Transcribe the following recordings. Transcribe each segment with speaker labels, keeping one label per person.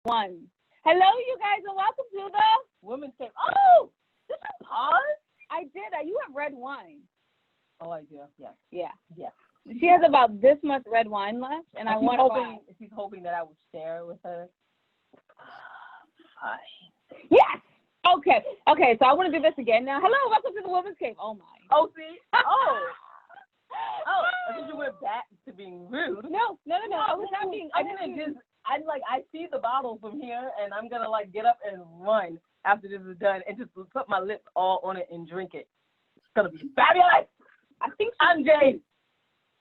Speaker 1: One. Hello, you guys, and welcome to the Women's Cave. Oh, did you pause? I did. You have red wine.
Speaker 2: Oh, I do. Yeah.
Speaker 1: Yeah.
Speaker 2: Yeah.
Speaker 1: She has about this much red wine left, and I want to.
Speaker 2: She's hoping that I would share with her. Fine.
Speaker 1: Yes. Okay. Okay. So I want to do this again now. Hello, welcome to the Women's Cave. Oh my.
Speaker 2: Oh, see. Oh. Oh. I think you went back to being rude.
Speaker 1: No. I was not being.
Speaker 2: I see the bottle from here, and I'm gonna get up and run after this is done, and just put my lips all on it and drink it. It's gonna be fabulous.
Speaker 1: I think
Speaker 2: I'm Jade.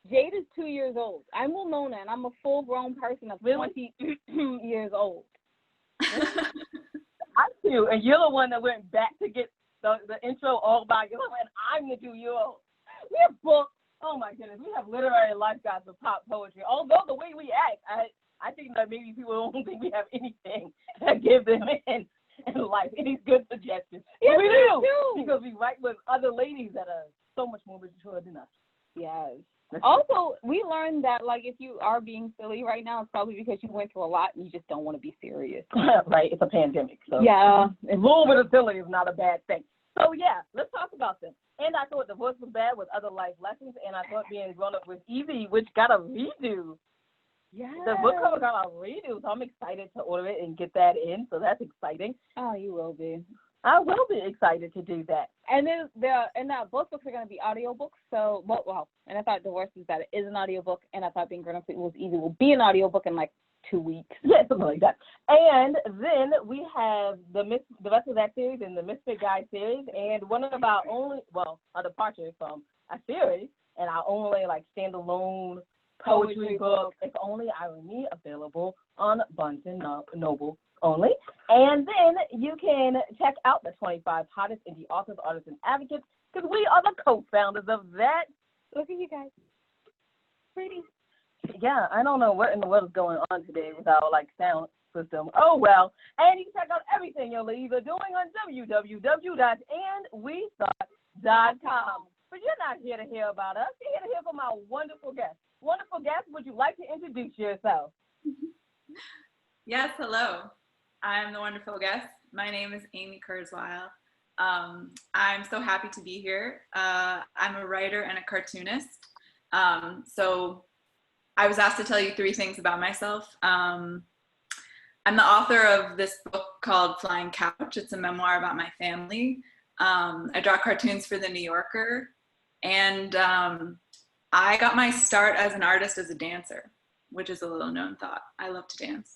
Speaker 1: Jade is 2 years old. I'm Wilmona, and I'm a full-grown person of 20 years old.
Speaker 2: I'm you, and you're the one that went back to get the intro all by yourself, and I'm the 2-year-old. We have books. Oh my goodness, we have literary lifeguards of pop poetry. Although the way we act, I think that maybe people don't think we have anything to give them in life, any good suggestions.
Speaker 1: Yes,
Speaker 2: we do,
Speaker 1: because
Speaker 2: we write with other ladies that are so much more mature than us.
Speaker 1: Yes. Also, we learned that, if you are being silly right now, it's probably because you went through a lot and you just don't want to be serious.
Speaker 2: Right, it's a pandemic. So
Speaker 1: yeah.
Speaker 2: A little bit of silly is not a bad thing. So, yeah, let's talk about them. And I thought Divorce Was Bad with Other Life Lessons, and I thought Being Grown Up with Evie, which got a redo.
Speaker 1: Yeah.
Speaker 2: The book cover got a redo, so I'm excited to order it and get that in, so that's exciting.
Speaker 1: Oh, you will be.
Speaker 2: I will be excited to do that.
Speaker 1: And then both books are going to be audiobooks. So, and I thought Divorce Was Bad is an audiobook, and I thought Being Grown Up Was Easy will be an audiobook in 2 weeks.
Speaker 2: Yeah, something like that. And then we have the rest of that series and the Misfit Guy series, and one of our a departure from a series, and our only standalone poetry book, If Only Irony, available on Barnes & Noble only. And then you can check out the 25 hottest indie authors, artists, and advocates, because we are the co-founders of that.
Speaker 1: Look at you guys. Pretty.
Speaker 2: Yeah, I don't know what in the world is going on today with our sound system. Oh well. And you can check out everything your ladies are doing on www.andwethought.com. But you're not here to hear about us. You're here to hear from our wonderful guests. Wonderful guest, would you like to introduce yourself?
Speaker 3: Yes, hello. I'm the wonderful guest. My name is Amy Kurzweil. I'm so happy to be here. I'm a writer and a cartoonist. So I was asked to tell you 3 things about myself. I'm the author of this book called Flying Couch. It's a memoir about my family. I draw cartoons for The New Yorker. And I got my start as an artist as a dancer, which is a little known thought. I love to dance.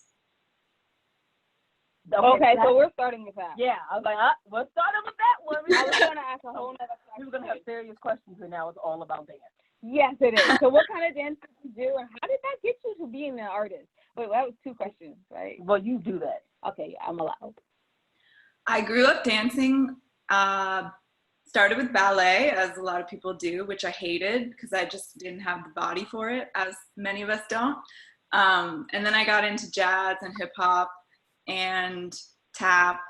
Speaker 1: Okay, so we're starting with that.
Speaker 2: Yeah, I was like, we're starting with that one.
Speaker 1: I was going to ask a whole other question.
Speaker 2: We were going to have serious questions, and now it's all about dance.
Speaker 1: Yes, it is. So what kind of dance did you do, and how did that get you to being an artist? Wait, that was 2 questions, right?
Speaker 2: Well, you do that.
Speaker 1: Okay, yeah, I'm allowed.
Speaker 3: I grew up dancing, started with ballet, as a lot of people do, which I hated because I just didn't have the body for it, as many of us don't. And then I got into jazz and hip hop and tap,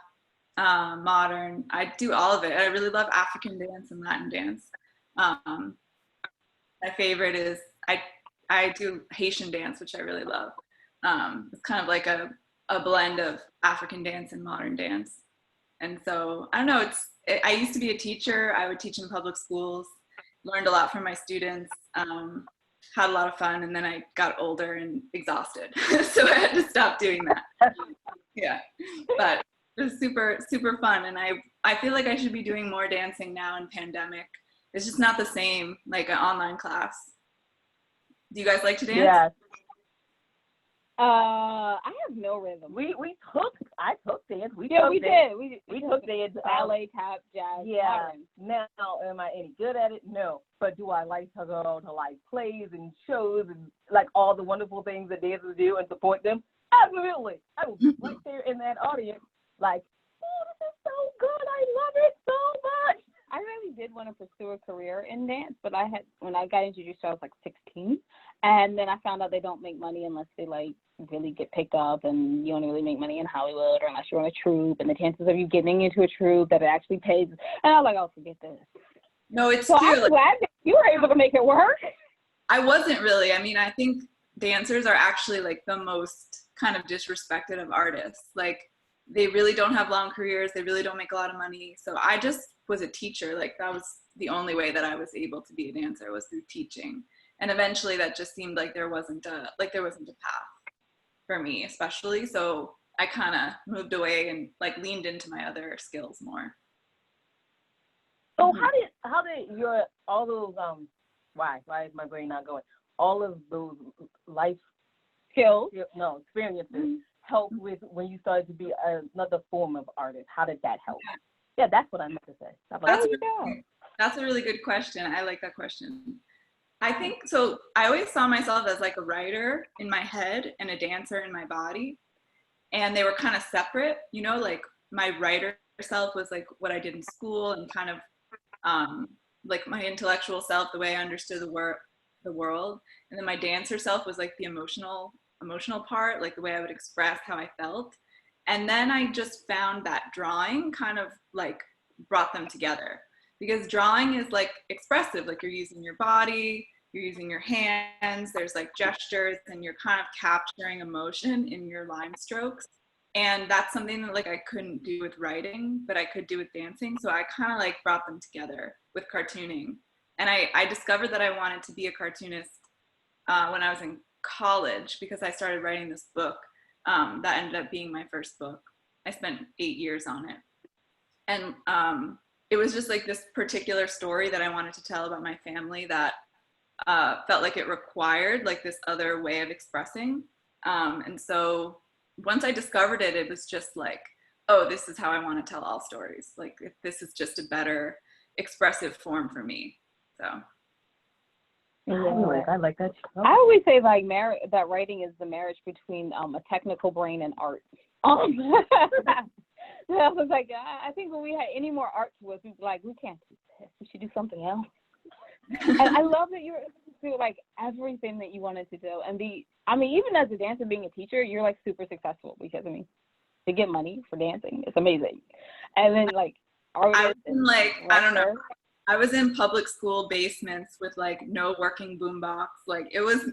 Speaker 3: modern. I do all of it. I really love African dance and Latin dance. My favorite is I do Haitian dance, which I really love. It's kind of like a blend of African dance and modern dance. And so, I don't know, I used to be a teacher. I would teach in public schools, learned a lot from my students, had a lot of fun, and then I got older and exhausted. So I had to stop doing that. Yeah, but it was super, super fun. And I feel like I should be doing more dancing now in pandemic. It's just not the same, like an online class. Do you guys like to dance?
Speaker 2: Yeah.
Speaker 1: I have no rhythm.
Speaker 2: I took dance. We
Speaker 1: did.
Speaker 2: We took dance.
Speaker 1: Ballet, tap, jazz.
Speaker 2: Yeah.
Speaker 1: Modern.
Speaker 2: Now, am I any good at it? No. But do I like to go to plays and shows and all the wonderful things that dancers do and support them? Absolutely. I was right there in that audience, oh, this is so good. I love it so much.
Speaker 1: I really did want to pursue a career in dance, but when I got introduced, I was 16, and then I found out they don't make money unless they really get picked up, and you only really make money in Hollywood or unless you're on a troupe, and the chances of you getting into a troupe that it actually pays, and I was like, oh, forget this.
Speaker 3: No, it's
Speaker 1: so
Speaker 3: true.
Speaker 1: I'm glad that you were able to make it work.
Speaker 3: I wasn't really. I mean, I think dancers are actually the most kind of disrespected of artists. Like, they really don't have long careers. They really don't make a lot of money. So I just was a teacher. Like, that was the only way that I was able to be a dancer, was through teaching. And eventually that just seemed like there wasn't a path for me, especially. So I kind of moved away and like leaned into my other skills more.
Speaker 2: So how did your all those why is my brain not going? All of those life experiences help with when you started to be another form of artist? How did that help? Yeah, that's what I meant to say.
Speaker 3: That's a really good question. I like that question. I think so. I always saw myself as like a writer in my head and a dancer in my body, and they were kind of separate. You know, like my writer self was like what I did in school and kind of like my intellectual self, the way I understood the world, and then my dancer self was like the emotional part, like the way I would express how I felt. And then I just found that drawing kind of like brought them together, because drawing is like expressive, like you're using your body, you're using your hands, there's like gestures, and you're kind of capturing emotion in your line strokes. And that's something that like I couldn't do with writing, but I could do with dancing. So I kind of like brought them together with cartooning. And I discovered that I wanted to be a cartoonist when I was in college, because I started writing this book that ended up being my first book. I spent 8 years on it. And it was just like this particular story that I wanted to tell about my family that felt like it required like this other way of expressing. And so once I discovered it, it was just like, oh, this is how I want to tell all stories. Like, this is just a better expressive form for me. So.
Speaker 2: Anyways, I like that.
Speaker 1: I always say like that writing is the marriage between a technical brain and art. I was like, I think when we had any more art to us, we'd be like, we can't do this. We should do something else. And I love that you're able to do like everything that you wanted to do. And even as a dancer, being a teacher, you're like super successful, because to get money for dancing, it's amazing. And then like artists,
Speaker 3: I don't know. I was in public school basements with like no working boombox. Like it was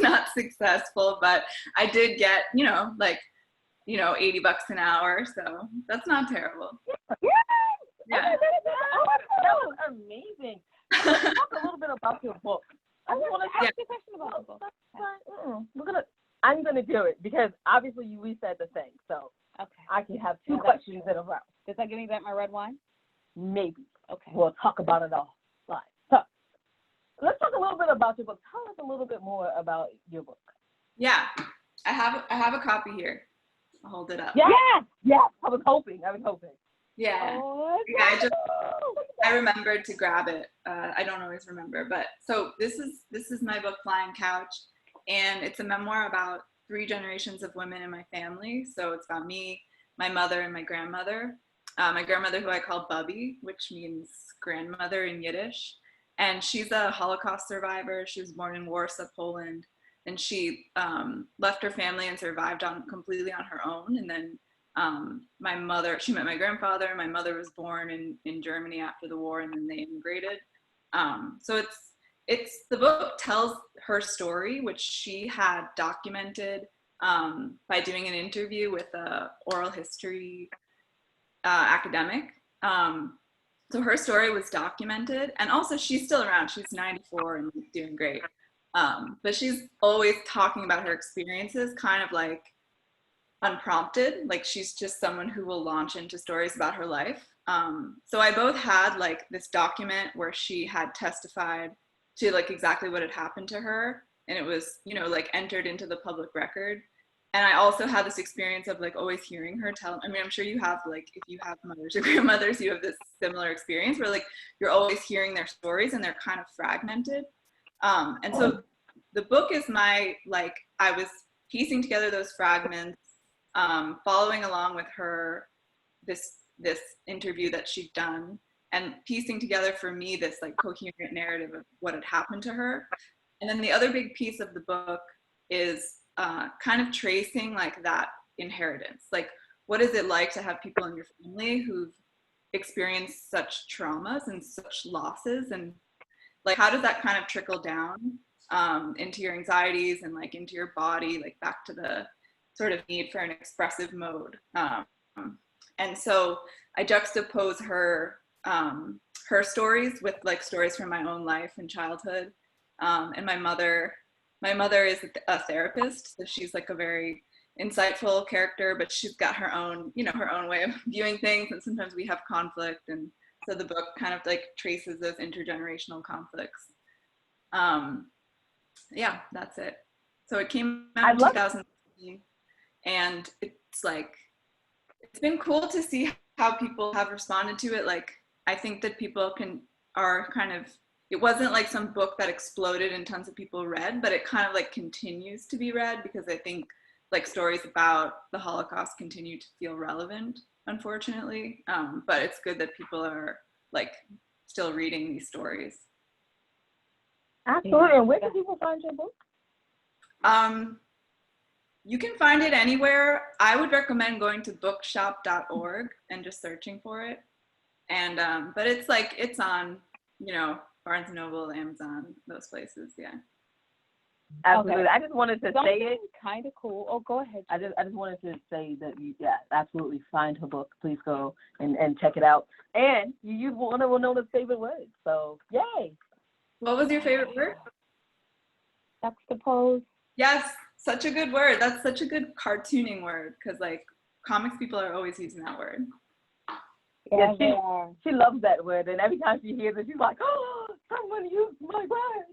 Speaker 3: not successful, but I did get, $80 an hour. So that's not terrible.
Speaker 2: Yeah. That was amazing. Let's talk a little bit about your book. I want to ask you a question about the book. I'm gonna do it because obviously we said the thing, so okay. I can have two questions in a row.
Speaker 1: Does that give me back my red wine?
Speaker 2: Maybe.
Speaker 1: Okay.
Speaker 2: We'll talk about it all live. So let's talk a little bit about your book. Tell us a little bit more about your book.
Speaker 3: Yeah, I have a copy here. I'll hold it up.
Speaker 2: Yeah. I was hoping.
Speaker 3: Yeah. Yeah. I remembered to grab it. I don't always remember, but so this is my book, Flying Couch, and it's a memoir about 3 generations of women in my family. So it's about me, my mother, and my grandmother. My grandmother, who I call Bubby, which means grandmother in Yiddish, and she's a Holocaust survivor. She was born in Warsaw, Poland, and she left her family and survived completely on her own. And then my mother, she met my grandfather. My mother was born in Germany after the war, and then they immigrated. So the book tells her story, which she had documented by doing an interview with a oral history academic. So her story was documented, and also she's still around. She's 94 and doing great. But she's always talking about her experiences kind of like unprompted, like she's just someone who will launch into stories about her life. So I both had like this document where she had testified to like exactly what had happened to her, and it was, like entered into the public record. And I also had this experience of like always hearing her tell, I'm sure you have, like, if you have mothers or grandmothers, you have this similar experience where like you're always hearing their stories and they're kind of fragmented. And so the book is I was piecing together those fragments, following along with her, this interview that she'd done, and piecing together for me this like coherent narrative of what had happened to her. And then the other big piece of the book is kind of tracing like that inheritance. Like, what is it like to have people in your family who've experienced such traumas and such losses, and like how does that kind of trickle down into your anxieties and like into your body, like back to sort of need for an expressive mode. And so I juxtapose her stories with like stories from my own life and childhood. And my mother is a therapist, so she's like a very insightful character, but she's got her own, her own way of viewing things, and sometimes we have conflict, and so the book kind of like traces those intergenerational conflicts. Yeah, that's it. So it came out in 2016, and it's been cool to see how people have responded to it. Like, I think that people are kind of, it wasn't like some book that exploded and tons of people read, but it kind of like continues to be read, because I think like stories about the Holocaust continue to feel relevant, unfortunately. But it's good that people are like still reading these stories.
Speaker 2: Absolutely. And where can people find your book?
Speaker 3: You can find it anywhere. I would recommend going to bookshop.org and just searching for it. And but it's on, Barnes & Noble, Amazon, those places. Yeah.
Speaker 2: Absolutely.
Speaker 1: Okay.
Speaker 2: I just wanted to say it.
Speaker 1: Kind of cool. Oh, go ahead.
Speaker 2: I just wanted to say that absolutely find her book. Please go and check it out. And you use one of Winona's favorite words. So yay.
Speaker 3: What was your favorite word?
Speaker 1: Juxtapose.
Speaker 3: Yes, such a good word. That's such a good cartooning word, because like comics people are always using that word.
Speaker 1: Yeah,
Speaker 2: she loves that word, and every time she hears it, she's like, "Oh, someone used my word."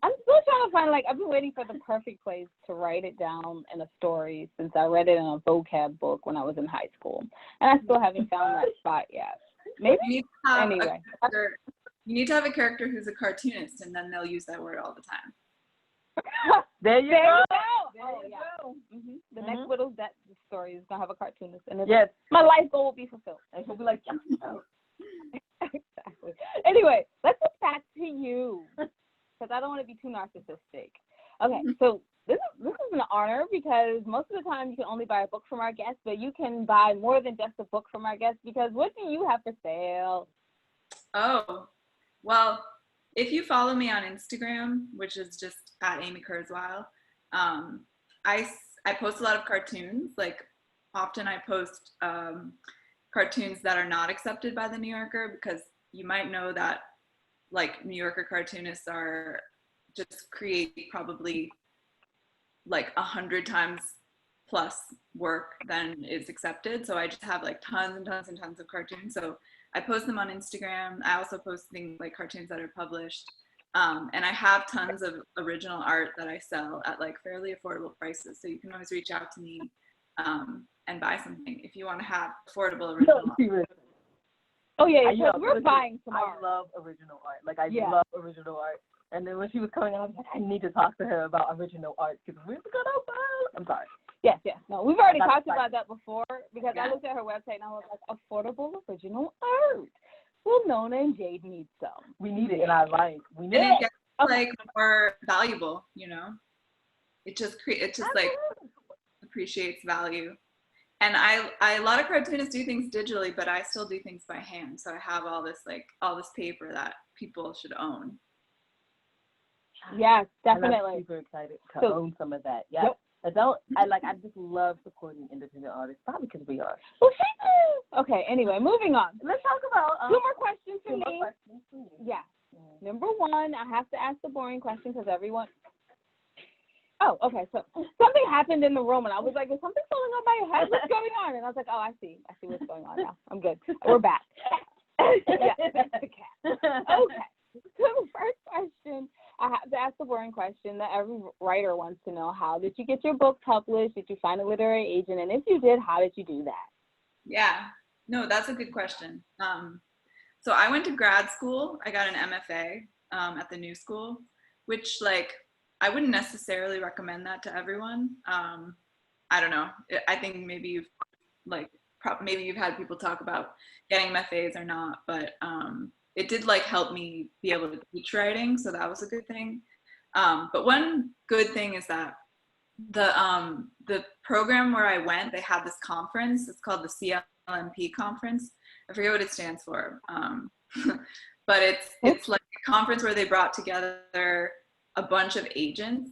Speaker 1: I'm still trying to find, like, I've been waiting for the perfect place to write it down in a story since I read it in a vocab book when I was in high school, and I still haven't found that spot yet. Maybe. Anyway.
Speaker 3: You need to have a character who's a cartoonist, and then they'll use that word all the time.
Speaker 2: There you go.
Speaker 1: Mm-hmm. The next Widow's Death story is going to have a cartoonist. And
Speaker 2: yes.
Speaker 1: My life goal will be fulfilled.
Speaker 2: And she'll be like,
Speaker 1: exactly. Anyway, let's get back to you, because I don't want to be too narcissistic. Okay, so this is an honor, because most of the time you can only buy a book from our guests, but you can buy more than just a book from our guests, because what do you have for sale?
Speaker 3: Oh, well, if you follow me on Instagram, which is just at Amy Kurzweil, I post a lot of cartoons. Like, often I post cartoons that are not accepted by the New Yorker, because you might know that like New Yorker cartoonists are just create probably like 100 times plus work than is accepted. So I just have like tons and tons and tons of cartoons. So I post them on Instagram. I also post things like cartoons that are published. And I have tons of original art that I sell at like fairly affordable prices. So you can always reach out to me and buy something if you want to have affordable original art.
Speaker 1: Oh yeah, we're buying some art.
Speaker 2: I love original art. Like, I love original art. And then when she was coming on, I was like, I need to talk to her about original art, because we're gonna buy. I'm sorry.
Speaker 1: Yes. No, we've already talked about that before, because I looked at her website and I was like, affordable original art. Well, Nona and Jade need some.
Speaker 2: We need it in our life. We need
Speaker 3: it.
Speaker 2: And
Speaker 3: it gets like more valuable, It just like appreciates value. And a lot of cartoonists do things digitally, but I still do things by hand. So I have all this paper that people should own.
Speaker 1: Yes, definitely.
Speaker 2: I'm super excited to own some of that. Yeah. Yep. I just love supporting independent artists, probably because we are.
Speaker 1: Okay, anyway, moving on.
Speaker 2: Let's talk about
Speaker 1: two more questions for me. Yeah. Number one, I have to ask the boring question, because everyone. Oh, okay. So something happened in the room, and I was like, "Is something falling on my head? What's going on?" And I was like, "Oh, I see what's going on now. I'm good. We're back." Yeah, that's the cat. Okay. So the first question, I have to ask the boring question that every writer wants to know: how did you get your book published? Did you find a literary agent? And if you did, how did you do that?
Speaker 3: Yeah. No, that's a good question. So I went to grad school. I got an MFA at the New School, which I wouldn't necessarily recommend that to everyone. I don't know. I think maybe you've had people talk about getting MFAs or not, but it did help me be able to teach writing, so that was a good thing. But one good thing is that the program where I went, they had this conference. It's called the CLMP conference. I forget what it stands for, but it's like a conference where they brought together a bunch of agents,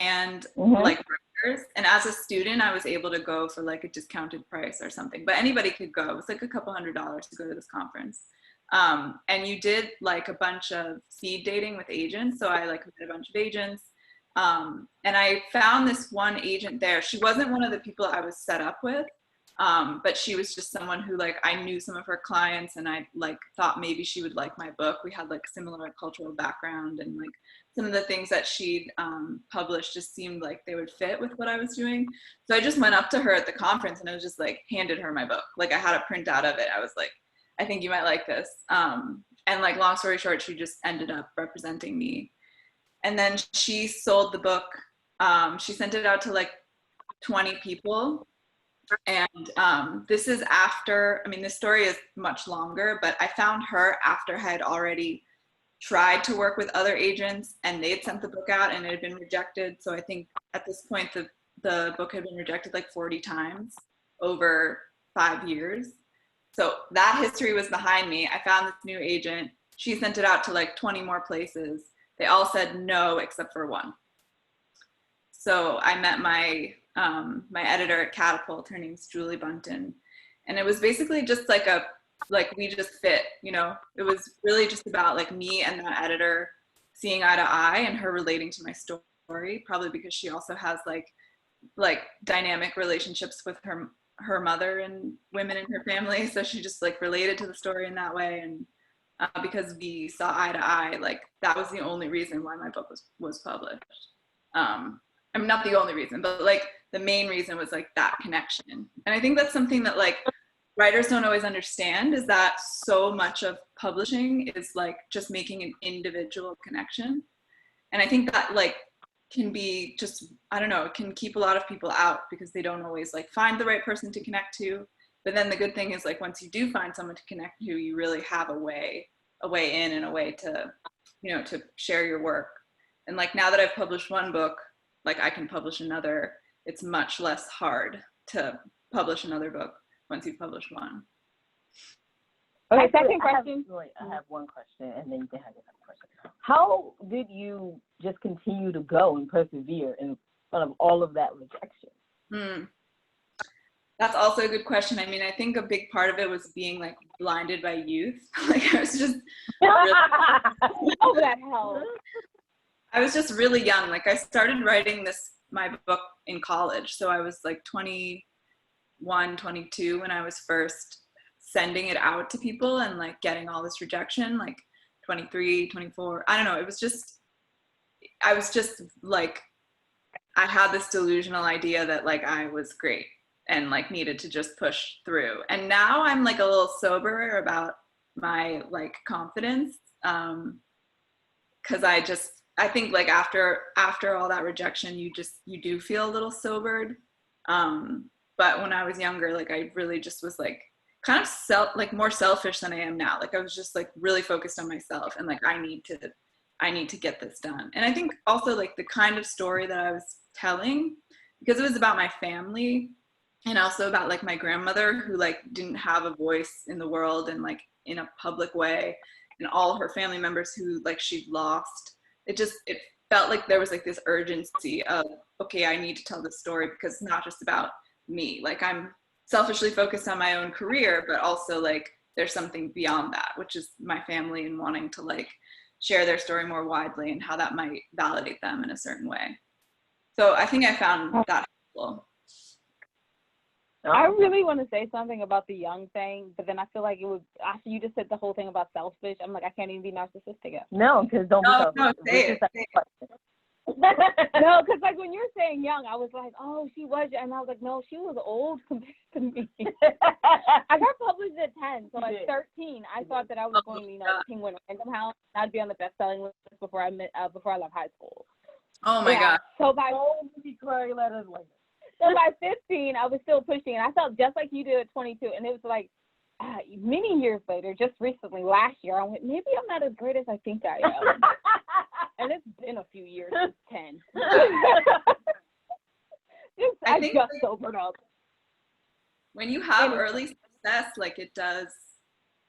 Speaker 3: and
Speaker 2: Mhm.
Speaker 3: like writers. And as a student, I was able to go for like a discounted price or something, but anybody could go. It was like a couple $100s to go to this conference. And you did like a bunch of speed dating with agents. So I like met a bunch of agents. And I found this one agent there. She wasn't one of the people I was set up with, but she was just someone who like I knew some of her clients, and I like thought maybe she would like my book. We had like similar cultural background, and like some of the things that she'd published just seemed like they would fit with what I was doing. So I just went up to her at the conference and I was just like handed her my book. Like I had a printout of it. I was like, I think you might like this. And like long story short, she just ended up representing me. And then she sold the book. She sent it out to like 20 people. And this is after, I mean, this story is much longer, but I found her after I had already tried to work with other agents and they had sent the book out and it had been rejected. So I think at this point, the book had been rejected like 40 times over 5 years. So that history was behind me. I found this new agent. She sent it out to like 20 more places. They all said no except for one. So I met my my editor at Catapult. Her name's Julie Bunton, and it was basically just like we just fit. You know, it was really just about like me and that editor seeing eye to eye and her relating to my story. Probably because she also has like dynamic relationships with her mother and women in her family, so she just like related to the story in that way. And because we saw eye to eye, like that was the only reason why my book was published. I mean, not the only reason, but like the main reason was like that connection. And I think that's something that like writers don't always understand, is that so much of publishing is like just making an individual connection. And I think that like can be just, I don't know, it can keep a lot of people out because they don't always like find the right person to connect to. But then the good thing is like once you do find someone to connect to, you really have a way in and a way to, you know, to share your work. And like now that I've published one book, like I can publish another. It's much less hard to publish another book once you've published one.
Speaker 1: Okay, second question.
Speaker 2: I have one question, and then you can have another question. How did you just continue to go and persevere in front of all of that rejection?
Speaker 3: That's also a good question. I mean, I think a big part of it was being like blinded by youth. Like I was just really,
Speaker 1: oh, that helped.
Speaker 3: I was just really young. Like I started writing my book in college. So I was like 21, 22 when I was first sending it out to people and like getting all this rejection, like 23, 24. I don't know. I was just like, I had this delusional idea that like I was great and like needed to just push through. And now I'm like a little soberer about my like confidence. 'Cause I think like after all that rejection, you do feel a little sobered. But when I was younger, like I really just was like kind of more selfish than I am now. Like I was just like really focused on myself and like I need to get this done. And I think also like the kind of story that I was telling, because it was about my family and also about like my grandmother who like didn't have a voice in the world and like in a public way, and all her family members who like she'd lost. It felt like there was like this urgency of, okay, I need to tell this story because it's not just about me. Like I'm selfishly focused on my own career, but also like there's something beyond that, which is my family and wanting to like share their story more widely and how that might validate them in a certain way. So I think I found that helpful.
Speaker 1: I really want to say something about the young thing, but then I feel like it would, after you just said the whole thing about selfish, I'm like, I can't even be narcissistic after.
Speaker 2: No, because don't be selfish.
Speaker 3: No, say it.
Speaker 1: No, because like when you're saying young, I was like, oh, she was, and I was like, no, she was old compared to me. I got published at 10, so at 13, I thought that I was going to, Penguin Random House. I'd be on the best-selling list before I left high school.
Speaker 3: Oh my God.
Speaker 1: So by
Speaker 2: letters later.
Speaker 1: So by 15, I was still pushing, and I felt just like you did at 22. And it was like many years later, just recently, last year, I went, maybe I'm not as great as I think I am. And it's been a few years since 10. I just sobered up.
Speaker 3: When you have early success, like it does,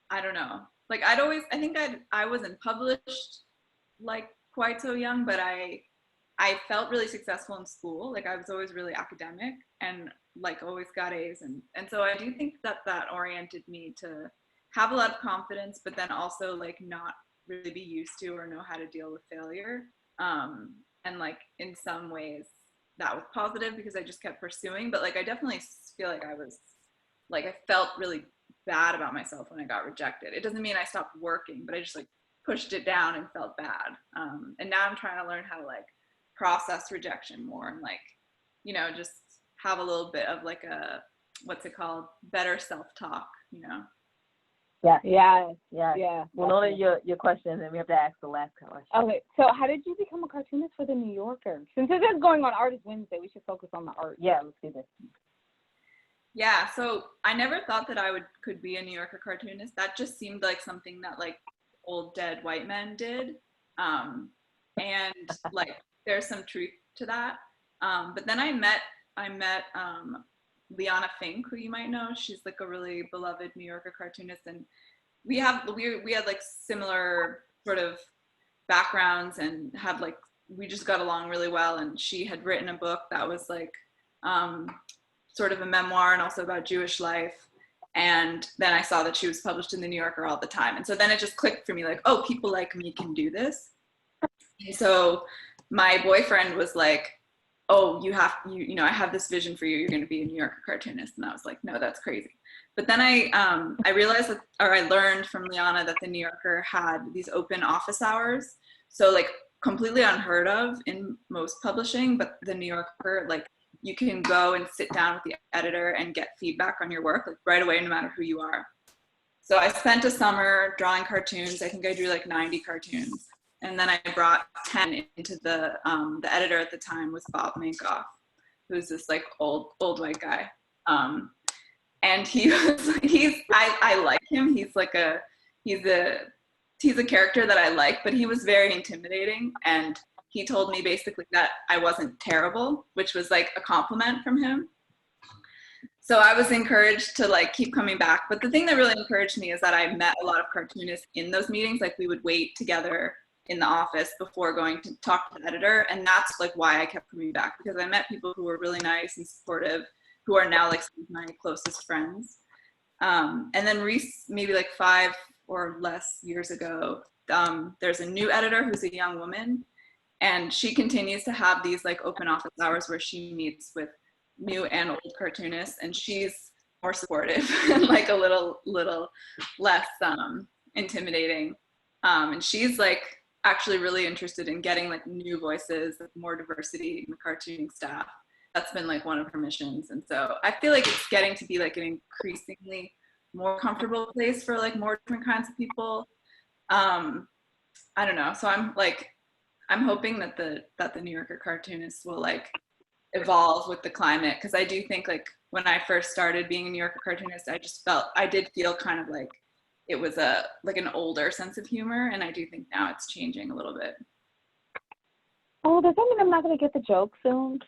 Speaker 3: I don't know. Like I think I wasn't published like quite so young, but I I felt really successful in school. Like I was always really academic and like always got A's. And so I do think that that oriented me to have a lot of confidence, but then also like not really be used to or know how to deal with failure. And like in some ways that was positive because I just kept pursuing, but like I definitely feel like I felt really bad about myself when I got rejected. It doesn't mean I stopped working, but I just like pushed it down and felt bad. And now I'm trying to learn how to like process rejection more and like, you know, just have a little bit of like a, what's it called? Better self-talk, you know?
Speaker 2: Yeah. Well, know your questions, and we have to ask the last question.
Speaker 1: Okay, so how did you become a cartoonist for the New Yorker? Since this is going on Artist Wednesday, we should focus on the art.
Speaker 2: Yeah, let's do this.
Speaker 3: Yeah, so I never thought that I could be a New Yorker cartoonist. That just seemed like something that like old dead white men did. And like there's some truth to that. But then I met Liana Fink, who you might know. She's like a really beloved New Yorker cartoonist, and we had like similar sort of backgrounds and had like we just got along really well. And she had written a book that was like sort of a memoir and also about Jewish life. And then I saw that she was published in the New Yorker all the time. And so then it just clicked for me, like, oh, people like me can do this. And so my boyfriend was like, oh, you know, I have this vision for you. You're going to be a New Yorker cartoonist. And I was like, no, that's crazy. But then I realized that, or I learned from Liana that the New Yorker had these open office hours. So like completely unheard of in most publishing, but the New Yorker, like you can go and sit down with the editor and get feedback on your work like right away, no matter who you are. So I spent a summer drawing cartoons. I think I drew like 90 cartoons. And then I brought 10 into the editor at the time was Bob Minkoff, who's this like old white guy. And I like him. He's a character that I like, but he was very intimidating. And he told me basically that I wasn't terrible, which was like a compliment from him. So I was encouraged to like keep coming back. But the thing that really encouraged me is that I met a lot of cartoonists in those meetings. Like we would wait together in the office before going to talk to the editor. And that's like why I kept coming back, because I met people who were really nice and supportive, who are now like some of my closest friends. And then maybe like 5 or less years ago, there's a new editor who's a young woman, and she continues to have these like open office hours where she meets with new and old cartoonists, and she's more supportive and like a little less intimidating. And she's like actually really interested in getting like new voices, like more diversity in the cartooning staff. That's been like one of her missions. And so I feel like it's getting to be like an increasingly more comfortable place for like more different kinds of people. I don't know. So I'm hoping that the New Yorker cartoonists will like evolve with the climate. Cause I do think like when I first started being a New Yorker cartoonist, I did feel kind of like it was like an older sense of humor. And I do think now it's changing a little bit.
Speaker 1: Oh, does that mean I'm not going to get the joke soon?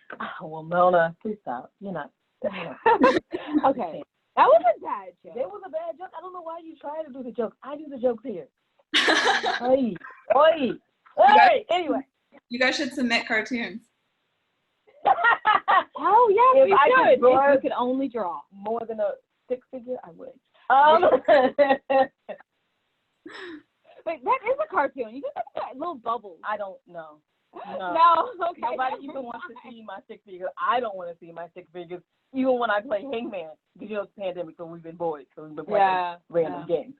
Speaker 2: Oh, well, Mona, please stop. You're not.
Speaker 1: Okay. That was a bad joke.
Speaker 2: It was a bad joke. I don't know why you try to do the joke. I do the jokes here. Oi. Anyway.
Speaker 3: You guys should submit cartoons.
Speaker 1: Oh, yes, we should. If you could only draw.
Speaker 2: More than a 6-figure, I would.
Speaker 1: Wait, that is a cartoon. You just have that little bubbles.
Speaker 2: I don't know.
Speaker 1: No, okay.
Speaker 2: Nobody even wants to see my 6 figures. I don't want to see my 6 figures, even when I play Hangman. Because you know it's pandemic, so we've been bored, so we've been playing random games.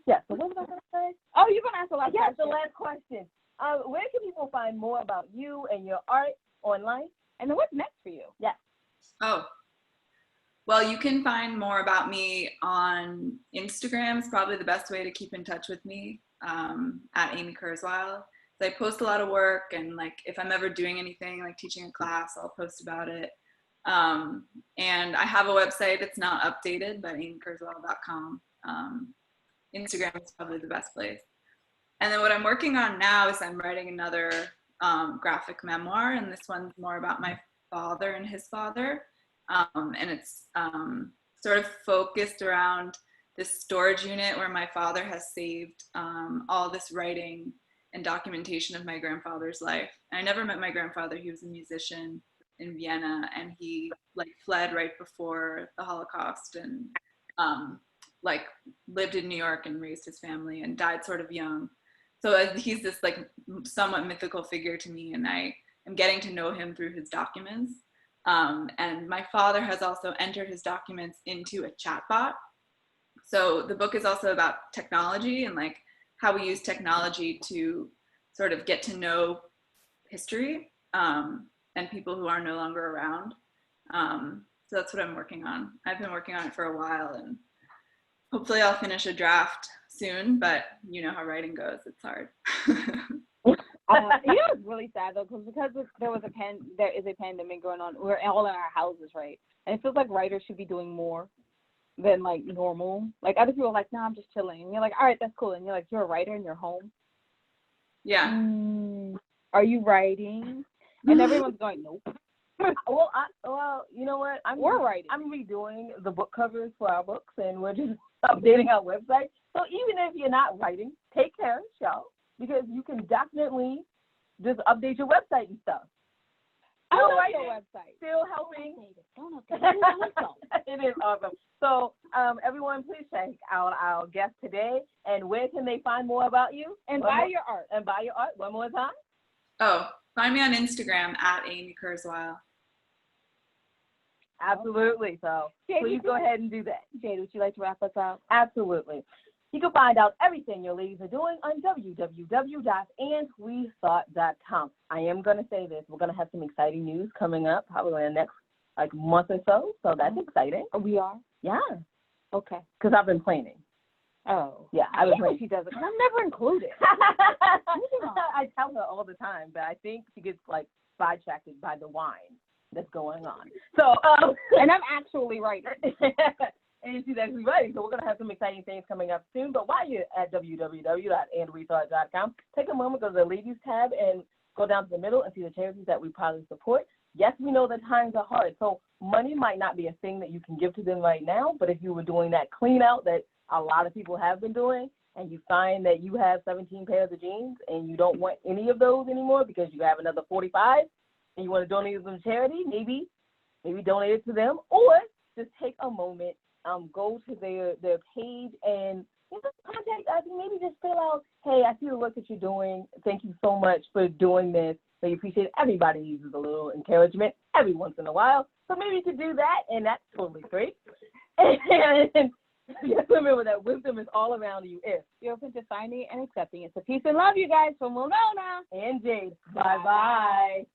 Speaker 2: Yeah. So what was I going to say?
Speaker 1: Oh, you're going to ask the last question.
Speaker 2: Yes, the last question. Where can people find more about you and your art online?
Speaker 1: And then what's next for you?
Speaker 2: Yes.
Speaker 3: Oh. Well, you can find more about me on Instagram. It's probably the best way to keep in touch with me, at Amy Kurzweil. So I post a lot of work, and like if I'm ever doing anything like teaching a class, I'll post about it. And I have a website. It's not updated, but amykurzweil.com. Instagram is probably the best place. And then what I'm working on now is I'm writing another graphic memoir, and this one's more about my father and his father. And it's sort of focused around this storage unit where my father has saved all this writing and documentation of my grandfather's life. And I never met my grandfather. He was a musician in Vienna, and he like fled right before the Holocaust, and like lived in New York and raised his family and died sort of young. So he's this like somewhat mythical figure to me, and I am getting to know him through his documents. And my father has also entered his documents into a chatbot. So the book is also about technology and like how we use technology to sort of get to know history and people who are no longer around. So that's what I'm working on. I've been working on it for a while, and hopefully I'll finish a draft soon, but you know how writing goes, it's hard.
Speaker 1: It's really sad though, because there is a pandemic going on. We're all in our houses, right? And it feels like writers should be doing more than like normal. Like other people are like, no, I'm just chilling. And you're like, all right, that's cool. And you're like, you're a writer in your home.
Speaker 3: Yeah.
Speaker 1: Are you writing? And everyone's going, nope.
Speaker 2: Well, you know what?
Speaker 1: We're writing.
Speaker 2: I'm redoing the book covers for our books, and we're just updating our website. So even if you're not writing, take care of the show, because you can definitely just update your website and stuff.
Speaker 1: I love your website.
Speaker 2: Still helping.
Speaker 1: Don't update it.
Speaker 2: It is awesome. So everyone, please check out our guest today. And where can they find more about you?
Speaker 1: And buy your art.
Speaker 2: And buy your art. One more time.
Speaker 3: Oh, find me on Instagram at Amy Kurzweil.
Speaker 2: Absolutely. So please go ahead and do that.
Speaker 1: Jade, would you like to wrap us up?
Speaker 2: Absolutely. You can find out everything your ladies are doing on www.andwethought.com. I am going to say this. We're going to have some exciting news coming up probably in the next month or so. So that's exciting.
Speaker 1: We are?
Speaker 2: Yeah.
Speaker 1: Okay.
Speaker 2: Because I've been planning.
Speaker 1: Oh.
Speaker 2: Yeah. I was planning.
Speaker 1: She does it because I'm never included.
Speaker 2: I tell her all the time, but I think she gets sidetracked by the wine that's going on. So,
Speaker 1: and I'm actually writing.
Speaker 2: And she's actually writing. So we're going to have some exciting things coming up soon. But while you're at www.andwethought.com, take a moment, go to the ladies tab and go down to the middle and see the charities that we proudly support. Yes, we know that times are hard. So money might not be a thing that you can give to them right now. But if you were doing that clean out that a lot of people have been doing, and you find that you have 17 pairs of jeans and you don't want any of those anymore because you have another 45 and you want to donate them to charity, maybe donate it to them, or just take a moment, go to their page and contact us, and maybe just fill out, hey, I see the work that you're doing. Thank you so much for doing this. We appreciate it. Everybody uses a little encouragement every once in a while. So maybe you could do that, and that's totally free. And just remember that wisdom is all around you if
Speaker 1: you're open to finding and accepting it. So peace and love, you guys, from Winona
Speaker 2: and Jade. Bye-bye.